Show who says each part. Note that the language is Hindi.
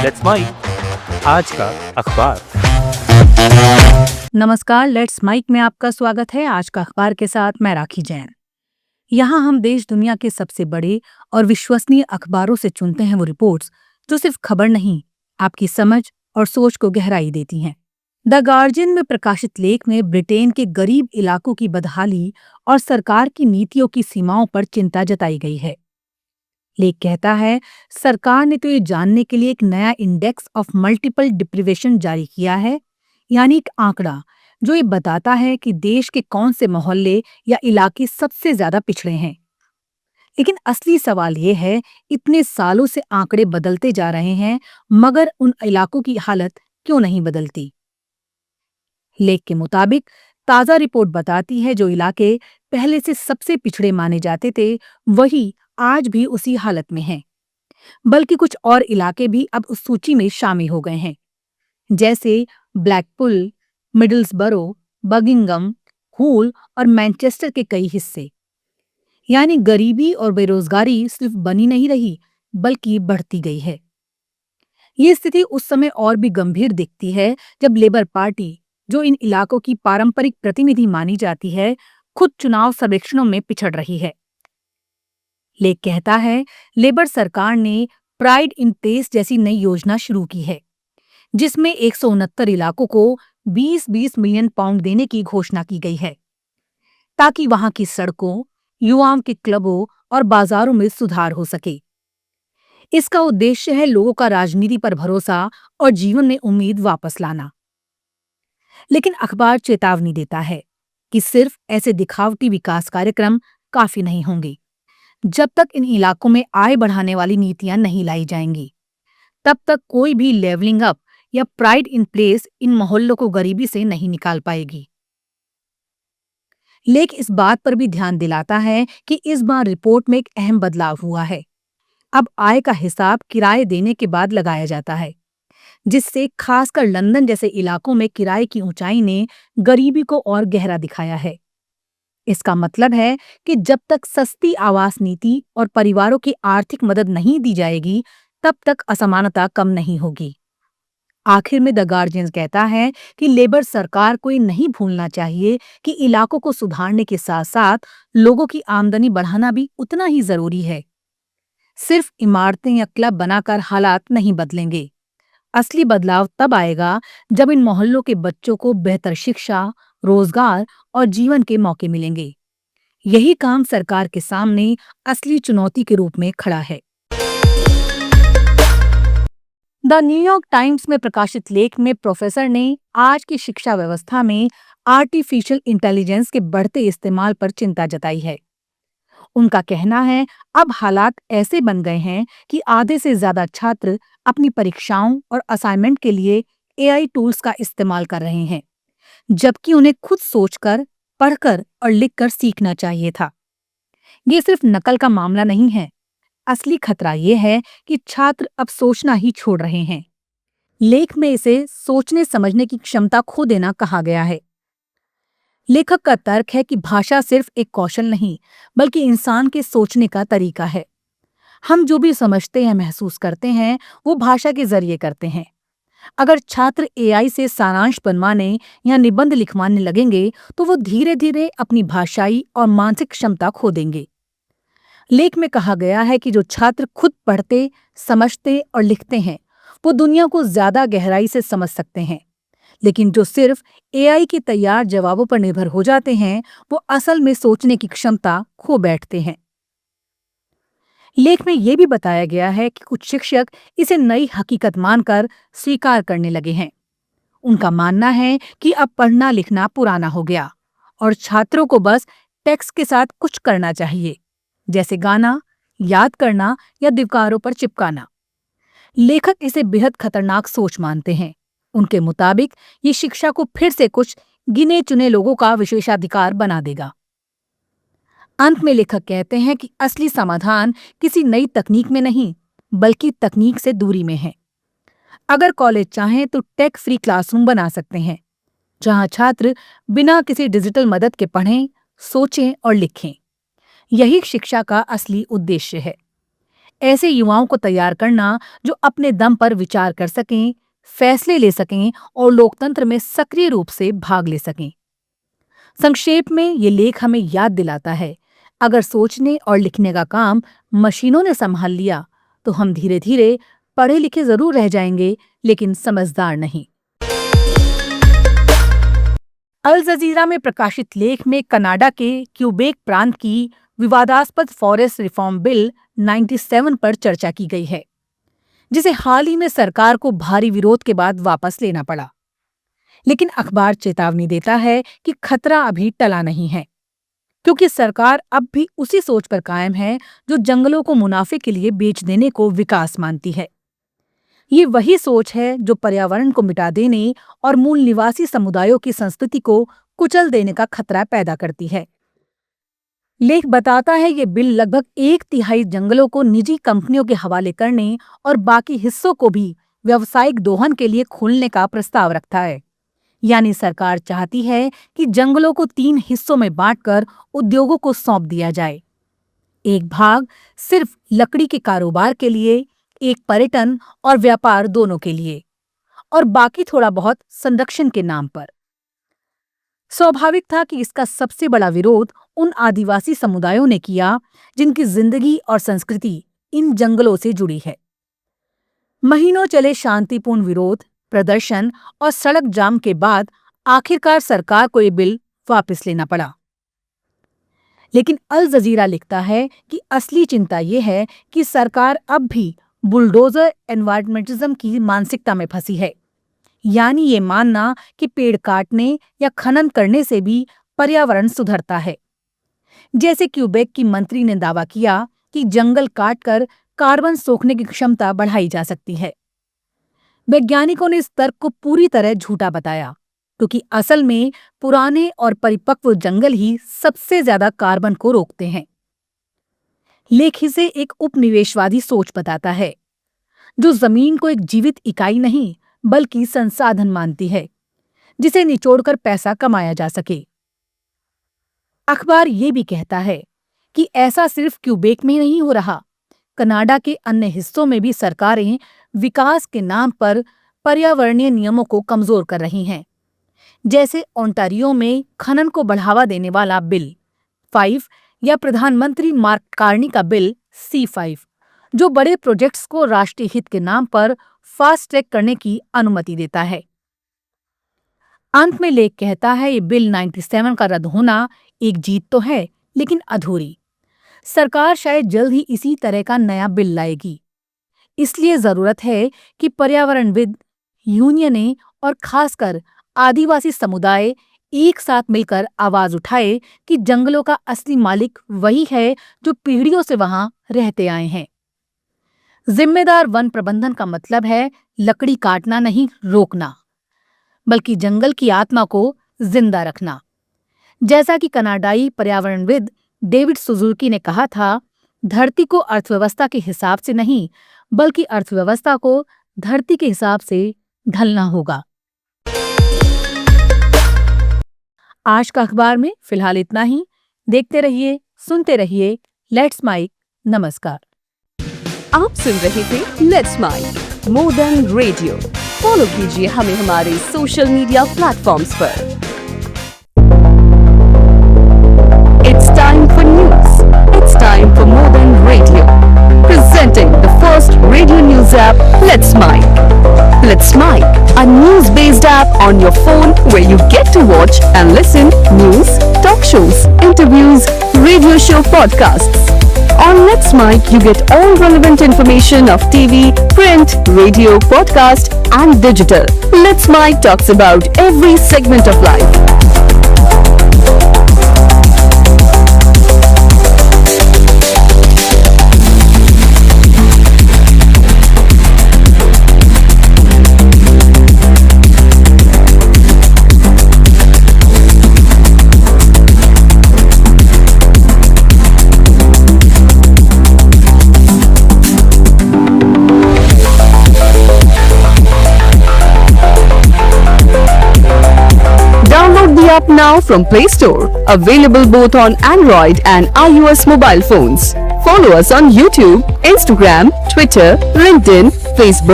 Speaker 1: लेट्स माइक आज का अखबार।
Speaker 2: नमस्कार, लेट्स माइक में आपका स्वागत है। आज का अखबार के साथ मैं राखी जैन। यहाँ हम देश दुनिया के सबसे बड़े और विश्वसनीय अखबारों से चुनते हैं वो रिपोर्ट्स जो सिर्फ खबर नहीं, आपकी समझ और सोच को गहराई देती हैं। द गार्जियन में प्रकाशित लेख में ब्रिटेन के गरीब इलाकों की बदहाली और सरकार की नीतियों की सीमाओं पर चिंता जताई गई है। लेख कहता है, सरकार ने तो ये जानने के लिए एक नया इंडेक्स ऑफ मल्टीपल डिप्रिवेशन जारी किया है, यानी एक आंकड़ा जो ये बताता है कि देश के कौन से मोहल्ले या इलाके सबसे ज्यादा पिछड़े हैं। लेकिन असली सवाल ये है, इतने सालों से आंकड़े बदलते जा रहे हैं, मगर उन इलाकों की हालत क्यों नहीं बदलती? लेख के मुताबिक ताजा रिपोर्ट बताती है, जो इलाके पहले से सबसे पिछड़े माने जाते थे, वही आज भी उसी हालत में हैं। बल्कि कुछ और इलाके भी अब उस सूची में शामिल हो गए हैं, जैसे ब्लैकपुल, मिडल्सबरो, बर्मिंघम, हुल और मैनचेस्टर के कई हिस्से। यानी गरीबी और बेरोजगारी सिर्फ बनी नहीं रही, बल्कि बढ़ती गई है। ये स्थिति उस समय और भी गंभीर दिखती है जब लेबर पार्टी, जो इन इलाकों की पारंपरिक प्रतिनिधि मानी जाती है, खुद चुनाव सर्वेक्षणों में पिछड़ रही है। लेख कहता है, लेबर सरकार ने प्राइड इन प्लेस जैसी नई योजना शुरू की है, जिसमें 169 इलाकों को 20-20 मिलियन पाउंड देने की घोषणा की गई है, ताकि वहां की सड़कों, युवाओं के क्लबों और बाजारों में सुधार हो सके। इसका उद्देश्य है लोगों का राजनीति पर भरोसा और जीवन में उम्मीद वापस लाना। लेकिन अखबार चेतावनी देता है कि सिर्फ ऐसे दिखावटी विकास कार्यक्रम काफी नहीं होंगे। जब तक इन इलाकों में आय बढ़ाने वाली नीतियां नहीं लाई जाएंगी, तब तक कोई भी लेवलिंग अप या प्राइड इन प्लेस इन मोहल्लों को गरीबी से नहीं निकाल पाएगी। लेख इस बात पर भी ध्यान दिलाता है कि इस बार रिपोर्ट में एक अहम बदलाव हुआ है। अब आय का हिसाब किराए देने के बाद लगाया जाता है, जिससे खासकर लंदन जैसे इलाकों में किराए की ऊंचाई ने गरीबी को और गहरा दिखाया है। इसका मतलब है कि जब तक सस्ती आवास नीति और परिवारों की आर्थिक मदद नहीं दी जाएगी, तब तक असमानता कम नहीं होगी। आखिर में द गार्जियन कहता है कि लेबर सरकार को ये नहीं भूलना चाहिए कि इलाकों को सुधारने के साथ साथ लोगों की आमदनी बढ़ाना भी उतना ही जरूरी है। सिर्फ इमारतें या क्लब बनाकर हालात नहीं बदलेंगे। असली बदलाव तब आएगा जब इन मोहल्लों के बच्चों को बेहतर शिक्षा, रोजगार और जीवन के मौके मिलेंगे। यही काम सरकार के सामने असली चुनौती के रूप में खड़ा है। द न्यूयॉर्क टाइम्स में प्रकाशित लेख में प्रोफेसर ने आज की शिक्षा व्यवस्था में आर्टिफिशियल इंटेलिजेंस के बढ़ते इस्तेमाल पर चिंता जताई है। उनका कहना है, अब हालात ऐसे बन गए हैं कि आधे से ज्यादा छात्र अपनी परीक्षाओं और असाइनमेंट के लिए एआई टूल्स का इस्तेमाल कर रहे हैं, जबकि उन्हें खुद सोचकर, पढ़कर और लिखकर सीखना चाहिए था। ये सिर्फ नकल का मामला नहीं है। असली खतरा ये है कि छात्र अब सोचना ही छोड़ रहे हैं। लेख में इसे सोचने समझने की क्षमता खो देना कहा गया है। लेखक का तर्क है कि भाषा सिर्फ एक कौशल नहीं, बल्कि इंसान के सोचने का तरीका है। हम जो भी समझते हैं, महसूस करते हैं, वो भाषा के जरिए करते हैं। अगर छात्र एआई से सारांश बनवाने या निबंध लिखवाने लगेंगे, तो वो धीरे धीरे अपनी भाषाई और मानसिक क्षमता खो देंगे। लेख में कहा गया है कि जो छात्र खुद पढ़ते, समझते और लिखते हैं, वो दुनिया को ज्यादा गहराई से समझ सकते हैं। लेकिन जो सिर्फ एआई के तैयार जवाबों पर निर्भर हो जाते हैं, वो असल में सोचने की क्षमता खो बैठते हैं। लेख में यह भी बताया गया है कि कुछ शिक्षक इसे नई हकीकत मानकर स्वीकार करने लगे हैं। उनका मानना है कि अब पढ़ना लिखना पुराना हो गया और छात्रों को बस टेक्स्ट के साथ कुछ करना चाहिए, जैसे गाना, याद करना या दीवारों पर चिपकाना। लेखक इसे बेहद खतरनाक सोच मानते हैं। उनके मुताबिक ये शिक्षा को फिर से कुछ गिने चुने लोगों का विशेषाधिकार बना देगा। अंत में लेखक कहते हैं कि असली समाधान किसी नई तकनीक में नहीं, बल्कि तकनीक से दूरी में है। अगर कॉलेज चाहें तो टेक फ्री क्लासरूम बना सकते हैं, जहां छात्र बिना किसी डिजिटल मदद के पढ़ें, सोचें और लिखें। यही शिक्षा का असली उद्देश्य है। ऐसे युवाओं को तैयार करना जो अपने दम पर विचार कर सकें, फैसले ले सकें और लोकतंत्र में सक्रिय रूप से भाग ले सकें। संक्षेप में ये लेख हमें याद दिलाता है, अगर सोचने और लिखने का काम मशीनों ने संभाल लिया तो हम धीरे धीरे पढ़े लिखे जरूर रह जाएंगे, लेकिन समझदार नहीं। अल जजीरा में प्रकाशित लेख में कनाडा के क्यूबेक प्रांत की विवादास्पद फॉरेस्ट रिफॉर्म बिल 97 पर चर्चा की गई है, जिसे हाल ही में सरकार को भारी विरोध के बाद वापस लेना पड़ा। लेकिन अखबार चेतावनी देता है कि खतरा अभी टला नहीं है, क्योंकि सरकार अब भी उसी सोच पर कायम है जो जंगलों को मुनाफे के लिए बेच देने को विकास मानती है। ये वही सोच है जो पर्यावरण को मिटा देने और मूल निवासी समुदायों की संस्कृति को कुचल देने का खतरा पैदा करती है। लेख बताता है ये बिल लगभग 1/3 जंगलों को निजी कंपनियों के हवाले करने और बाकी हिस्सों को भी व्यावसायिक दोहन के लिए खोलने का प्रस्ताव रखता है। यानी सरकार चाहती है कि जंगलों को 3 हिस्सों में बांटकर उद्योगों को सौंप दिया जाए। एक भाग सिर्फ लकड़ी के कारोबार के लिए, एक पर्यटन और व्यापार दोनों के लिए, और बाकी थोड़ा बहुत संरक्षण के नाम पर। स्वाभाविक था कि इसका सबसे बड़ा विरोध उन आदिवासी समुदायों ने किया जिनकी जिंदगी और संस्कृति इन जंगलों से जुड़ी है। महीनों चले शांतिपूर्ण विरोध, प्रदर्शन और सड़क जाम के बाद आखिरकार सरकार को ये बिल वापस लेना पड़ा। लेकिन अल जजीरा लिखता है कि असली चिंता ये है कि सरकार अब भी बुलडोजर एनवायरमेंटलिज्म की मानसिकता में फंसी है, यानी ये मानना कि पेड़ काटने या खनन करने से भी पर्यावरण सुधरता है। जैसे क्यूबेक की मंत्री ने दावा किया कि जंगल काटकर कार्बन सोखने की क्षमता बढ़ाई जा सकती है। वैज्ञानिकों ने इस तर्क को पूरी तरह झूठा बताया, क्योंकि असल में पुराने और परिपक्व जंगल ही सबसे ज्यादा कार्बन को रोकते हैं। लेख इसे एक उपनिवेशवादी सोच बताता है, जो जमीन को एक जीवित इकाई नहीं बल्कि संसाधन मानती है, जिसे निचोड़कर पैसा कमाया जा सके। अखबार ये भी कहता है कि ऐसा सिर्फ क्यूबेक में नहीं हो रहा, कनाडा के अन्य हिस्सों में भी सरकारें विकास के नाम पर पर्यावरणीय नियमों को कमजोर कर रही हैं। जैसे ओंटारियो में खनन को बढ़ावा देने वाला बिल 5 या प्रधानमंत्री मार्क कार्नी का बिल C5, जो बड़े प्रोजेक्ट्स को राष्ट्रीय हित के नाम पर फास्ट ट्रैक करने की अनुमति देता है। अंत में लेख कहता है ये बिल 97 का रद्द होना एक जीत तो है, लेकिन अधूरी। सरकार शायद जल्द ही इसी तरह का नया बिल लाएगी। इसलिए जरूरत है कि पर्यावरणविद, यूनियनें और खासकर आदिवासी समुदाय एक साथ मिलकर आवाज उठाए कि जंगलों का असली मालिक वही है जो पीढ़ियों से वहां रहते आए हैं। जिम्मेदार वन प्रबंधन का मतलब है लकड़ी काटना नहीं, रोकना, बल्कि जंगल की आत्मा को जिंदा रखना। जैसा कि कनाडाई पर्यावरणविद डेविड सुजुकी ने कहा था, धरती को अर्थव्यवस्था के हिसाब से नहीं, बल्कि अर्थव्यवस्था को धरती के हिसाब से ढलना होगा। आज का अखबार में फिलहाल इतना ही। देखते रहिए, सुनते रहिए लेट्स माइक। नमस्कार।
Speaker 3: आप सुन रहे थे let's mike more than radio. Follow कीजिए हमें हमारे सोशल मीडिया प्लेटफॉर्म्स पर। It's time for news. It's time for more than radio. Presenting the first radio news app, Let's Mic. Let's Mic, a news-based app on your phone where you get to watch and listen news, talk shows, interviews, radio show podcasts. On Let's Mic, you get all relevant information of TV, print, radio, podcast, and digital. Let's Mic talks about every segment of life. Download the app now from Play Store. Available both on Android and iOS mobile phones. Follow us on YouTube, Instagram, Twitter, LinkedIn, Facebook,